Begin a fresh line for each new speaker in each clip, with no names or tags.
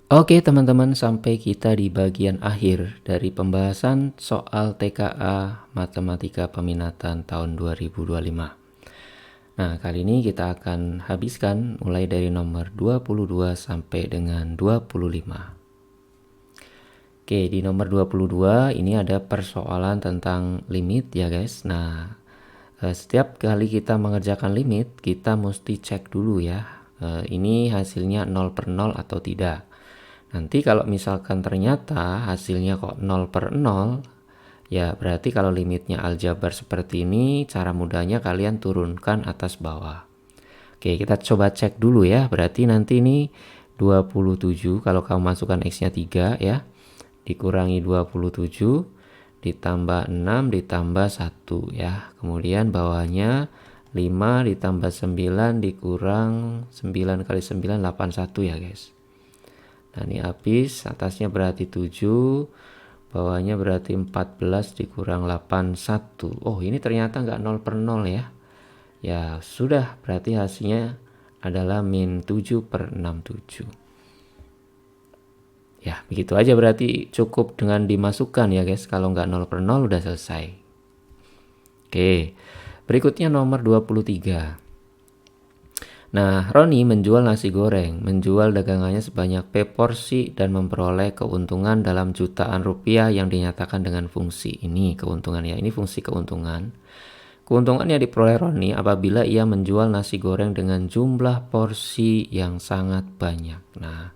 Oke teman-teman, sampai kita di bagian akhir dari pembahasan soal TKA Matematika Peminatan tahun 2025. Nah, kali ini kita akan habiskan mulai dari nomor 22 sampai dengan 25. Oke, di nomor 22 ini ada persoalan tentang limit ya guys. Nah, setiap kali kita mengerjakan limit, kita mesti cek dulu ya. Ini hasilnya 0 per 0 atau tidak. Nanti kalau misalkan ternyata hasilnya kok 0 per 0, ya berarti kalau limitnya aljabar seperti ini, cara mudahnya kalian turunkan atas bawah. Oke, kita coba cek dulu ya. Berarti nanti ini 27 kalau kamu masukkan X-nya 3 ya. Dikurangi 27 ditambah 6 ditambah 1 ya. Kemudian bawahnya 5 ditambah 9 dikurang 9 kali 9 81 ya guys. Nah ini habis, atasnya berarti 7, bawahnya berarti 14 dikurang 81. Oh ini ternyata nggak 0 per 0 ya. Ya sudah, berarti hasilnya adalah min 7 per 67. Ya begitu aja, berarti cukup dengan dimasukkan ya guys. Kalau nggak 0 per 0 udah selesai. Oke, berikutnya nomor 23. Nah, Roni menjual nasi goreng, menjual dagangannya sebanyak P porsi dan memperoleh keuntungan dalam jutaan rupiah yang dinyatakan dengan fungsi ini. Keuntungan ya, ini fungsi keuntungan. Keuntungan yang diperoleh Roni apabila ia menjual nasi goreng dengan jumlah porsi yang sangat banyak. Nah,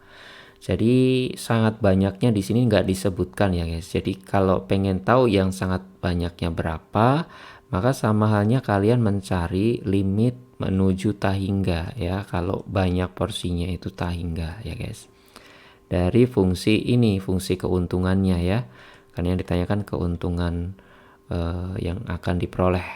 jadi sangat banyaknya di sini nggak disebutkan ya guys. Jadi kalau pengen tahu yang sangat banyaknya berapa, maka sama halnya kalian mencari limit menuju tahingga ya. Kalau banyak porsinya itu tahingga ya guys. Dari fungsi ini, fungsi keuntungannya ya. Karena yang ditanyakan keuntungan yang akan diperoleh.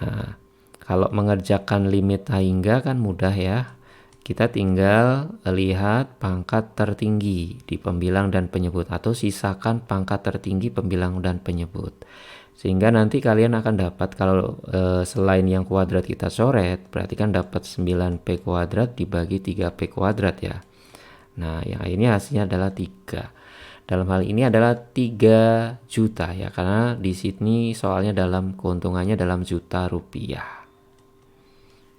Nah, kalau mengerjakan limit tahingga kan mudah ya. Kita tinggal lihat pangkat tertinggi di pembilang dan penyebut, atau sisakan pangkat tertinggi pembilang dan penyebut. Sehingga nanti kalian akan dapat, kalau selain yang kuadrat kita coret, berarti kan dapat 9P kuadrat dibagi 3P kuadrat ya. Nah, yang ini hasilnya adalah 3. Dalam hal ini adalah 3 juta ya, karena di sini soalnya dalam keuntungannya dalam juta rupiah.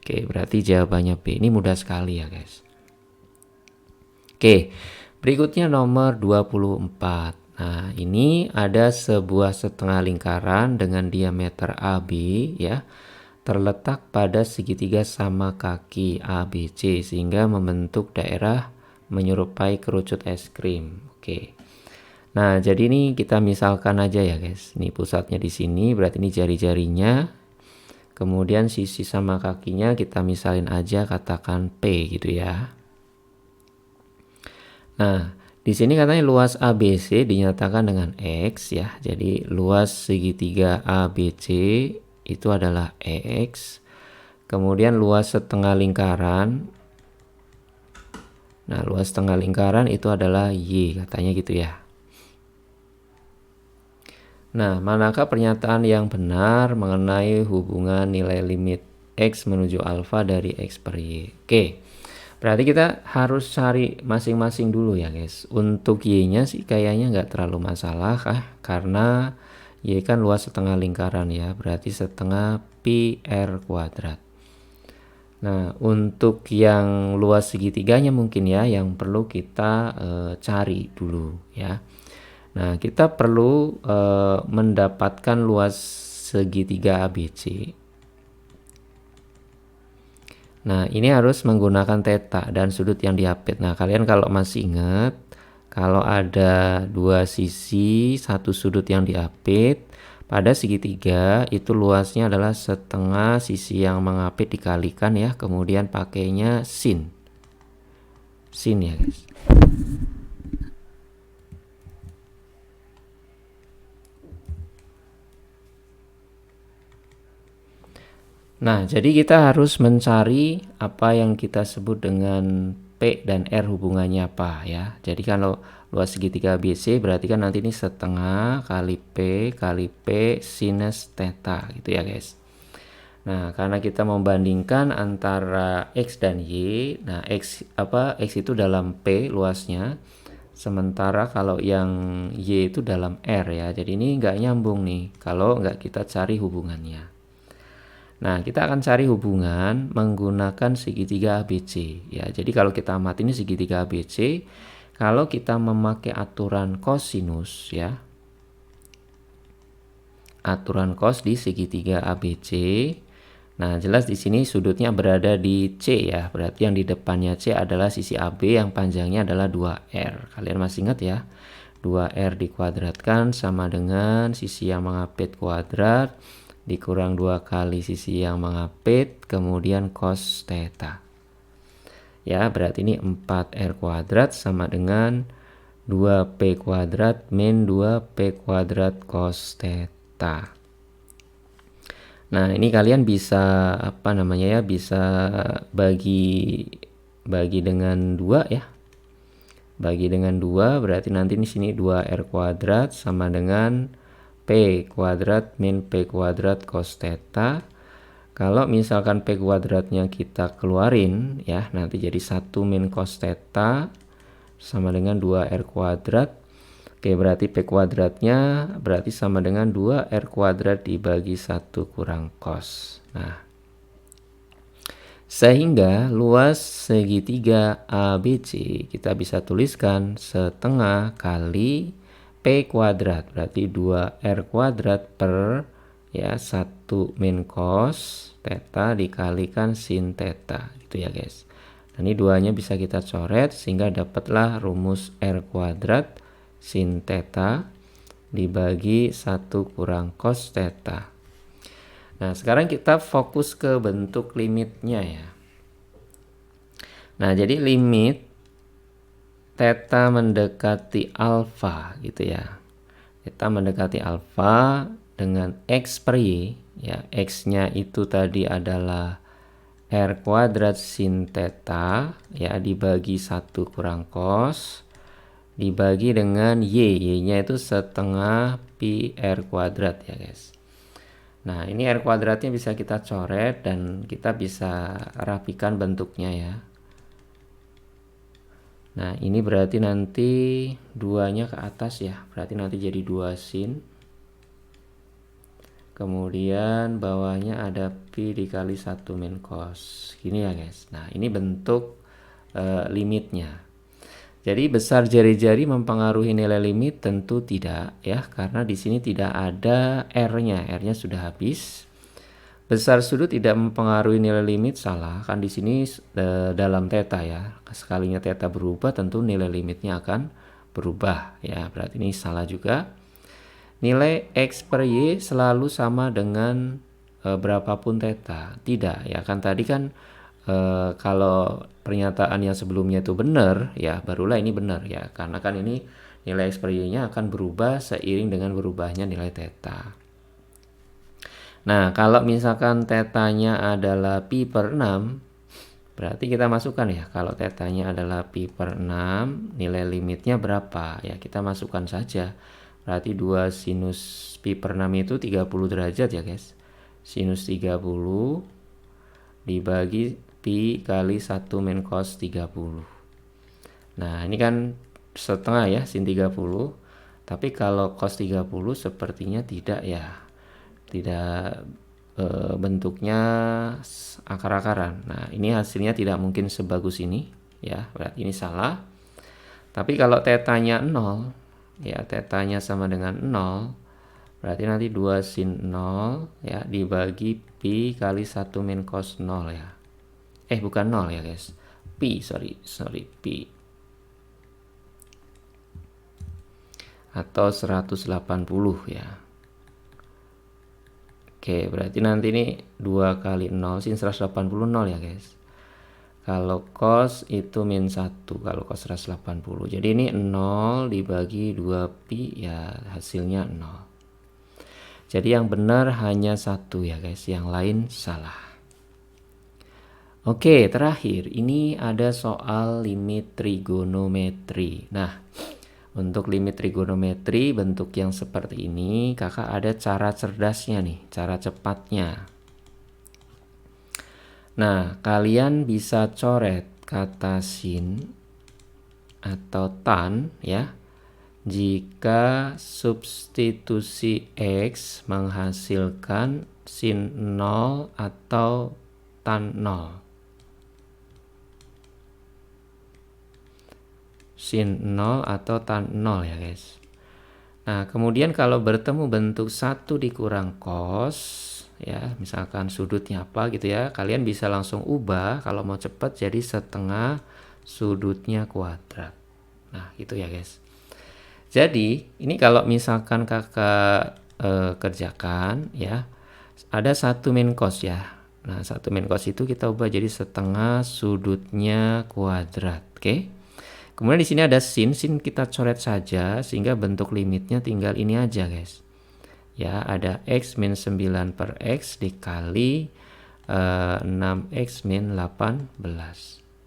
Oke, berarti jawabannya B. Ini mudah sekali ya guys. Oke, berikutnya nomor 24. Nah, ini ada sebuah setengah lingkaran dengan diameter AB ya, terletak pada segitiga sama kaki ABC sehingga membentuk daerah menyerupai kerucut es krim. Oke. Nah, jadi ini kita misalkan aja ya guys. Ini pusatnya di sini, berarti ini jari-jarinya. Kemudian sisi sama kakinya kita misalin aja, katakan P gitu ya. Nah, di sini katanya luas ABC dinyatakan dengan X ya. Jadi luas segitiga ABC itu adalah X. Kemudian luas setengah lingkaran. Nah, luas setengah lingkaran itu adalah Y, katanya gitu ya. Nah, manakah pernyataan yang benar mengenai hubungan nilai limit X menuju alfa dari X per Y? Oke, berarti kita harus cari masing-masing dulu ya guys. Untuk Y-nya sih kayaknya nggak terlalu masalah karena Y kan luas setengah lingkaran ya, berarti setengah pi R kuadrat. Nah, untuk yang luas segitiganya mungkin ya yang perlu kita cari dulu ya. Nah, kita perlu mendapatkan luas segitiga ABC. Nah, ini harus menggunakan theta dan sudut yang diapit. Nah, kalian kalau masih ingat, kalau ada dua sisi, satu sudut yang diapit, pada segitiga itu luasnya adalah setengah sisi yang mengapit dikalikan ya, kemudian pakainya sin. Sin ya guys. Nah, jadi kita harus mencari apa yang kita sebut dengan P dan R hubungannya apa ya. Jadi kalau luas segitiga ABC berarti kan nanti ini setengah kali P sinus theta gitu ya guys. Nah, karena kita membandingkan antara X dan Y, nah X itu dalam P luasnya, sementara kalau yang Y itu dalam R ya. Jadi ini nggak nyambung nih kalau nggak kita cari hubungannya. Nah, kita akan cari hubungan menggunakan segitiga ABC ya. Jadi kalau kita amati ini segitiga ABC, kalau kita memakai aturan kosinus ya, aturan cos di segitiga ABC. Nah, jelas di sini sudutnya berada di C ya. Berarti yang di depannya C adalah sisi AB yang panjangnya adalah 2R. Kalian masih ingat ya? 2R dikuadratkan sama dengan sisi yang mengapit kuadrat dikurang 2 kali sisi yang mengapit kemudian cos theta. Ya, berarti ini 4R kuadrat sama dengan 2P kuadrat min 2P kuadrat cos theta. Nah, ini kalian bisa bisa bagi dengan 2 ya. Bagi dengan 2 berarti nanti di sini 2R kuadrat sama dengan P kuadrat min P kuadrat cos theta. Kalau misalkan P kuadratnya kita keluarin ya, nanti jadi 1 min cos theta sama dengan 2R kuadrat. Oke, berarti P kuadratnya berarti sama dengan 2R kuadrat dibagi 1 kurang cos. Nah, sehingga luas segitiga ABC kita bisa tuliskan setengah kali P kuadrat. Berarti 2R kuadrat per ya 1 min cos theta dikalikan sin theta. Gitu ya guys. Nah, ini duanya bisa kita coret sehingga dapatlah rumus R kuadrat sin theta dibagi 1 kurang cos theta. Nah, sekarang kita fokus ke bentuk limitnya ya. Nah, jadi limit theta mendekati alfa gitu ya. Theta mendekati alfa dengan X per Y ya. X-nya itu tadi adalah R kuadrat sin theta ya dibagi 1 kurang cos dibagi dengan Y-nya itu setengah pi R kuadrat ya guys. Nah, ini R kuadratnya bisa kita coret dan kita bisa rapikan bentuknya ya. Nah, ini berarti nanti duanya ke atas ya. Berarti nanti jadi 2 sin. Kemudian bawahnya ada pi dikali 1 min cos. Gini ya guys. Nah, ini bentuk limitnya. Jadi besar jari-jari mempengaruhi nilai limit? Tentu tidak ya, karena di sini tidak ada R-nya. R-nya sudah habis. Besar sudut tidak mempengaruhi nilai limit? Salah, kan di sini dalam theta ya. Sekalinya theta berubah tentu nilai limitnya akan berubah ya. Berarti ini salah juga. Nilai X per Y selalu sama dengan berapapun theta? Tidak ya, kan tadi kan kalau pernyataan yang sebelumnya itu benar ya, barulah ini benar ya, karena kan ini nilai X per Y-nya akan berubah seiring dengan berubahnya nilai theta. Nah, kalau misalkan tetanya adalah pi per 6, berarti kita masukkan ya, kalau tetanya adalah pi per 6, nilai limitnya berapa? Ya, kita masukkan saja. Berarti 2 sinus pi per 6 itu 30 derajat ya guys. Sinus 30 dibagi pi kali 1 min cos 30. Nah, ini kan setengah ya, sin 30. Tapi kalau cos 30 sepertinya tidak ya. Tidak bentuknya akar-akaran. Nah, ini hasilnya tidak mungkin sebagus ini ya. Berarti ini salah. Tapi kalau tetanya 0 ya, tetanya sama dengan 0, berarti nanti 2 sin 0 ya dibagi pi kali 1 min cos 0 ya. Bukan 0 ya guys. Pi, sorry pi. Atau 180 ya. Oke, berarti nanti ini 2 kali 0 sin 180 0 ya guys. Kalau cos itu min 1 kalau cos 180. Jadi ini 0 dibagi 2 pi ya hasilnya 0. Jadi yang benar hanya 1 ya guys, yang lain salah. Oke, terakhir ini ada soal limit trigonometri. Nah, untuk limit trigonometri bentuk yang seperti ini kakak ada cara cerdasnya nih, cara cepatnya. Nah, kalian bisa coret kata sin atau tan ya jika substitusi X menghasilkan sin 0 atau tan 0. Sin 0 atau tan 0 ya guys. Nah, kemudian kalau bertemu bentuk 1 dikurang cos, ya, misalkan sudutnya apa gitu ya, kalian bisa langsung ubah kalau mau cepat jadi setengah sudutnya kuadrat. Nah, gitu ya guys. Jadi, ini kalau misalkan kakak kerjakan ya, ada satu min cos ya. Nah, satu min cos itu kita ubah jadi setengah sudutnya kuadrat, oke? Kemudian di sini ada sin kita coret saja sehingga bentuk limitnya tinggal ini aja guys. Ya, ada X min 9 per X dikali 6X min 18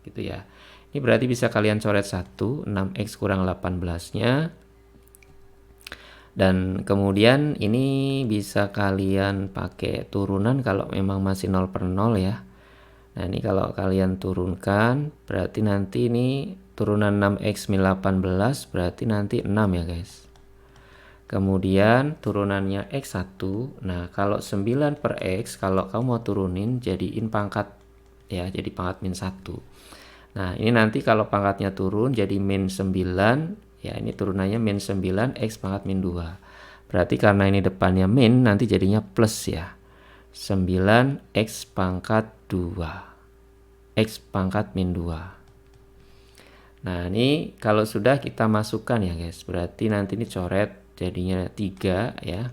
gitu ya. Ini berarti bisa kalian coret 1, 6X kurang 18-nya. Dan kemudian ini bisa kalian pakai turunan kalau memang masih 0 per 0 ya. Nah, ini kalau kalian turunkan berarti nanti ini turunan 6X min 18 berarti nanti 6 ya guys. Kemudian turunannya X1. Nah, kalau 9 per X kalau kamu mau turunin jadiin pangkat ya, jadi pangkat min 1. Nah, ini nanti kalau pangkatnya turun jadi min 9. Ya, ini turunannya min 9 X pangkat min 2. Berarti karena ini depannya min nanti jadinya plus ya. 9X pangkat 2. X pangkat min 2. Nah, ini kalau sudah kita masukkan ya guys. Berarti nanti ini coret jadinya 3 ya.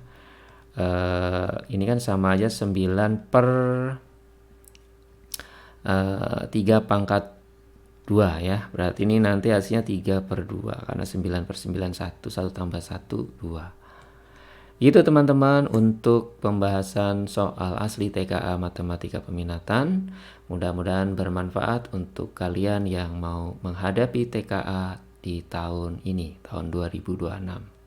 Ini kan sama aja 9 per 3 pangkat 2 ya. Berarti ini nanti hasilnya 3 per 2. Karena 9 per 9 1. 1 tambah 1 2. Gitu teman-teman untuk pembahasan soal asli TKA Matematika Peminatan. Mudah-mudahan bermanfaat untuk kalian yang mau menghadapi TKA di tahun ini, tahun 2026.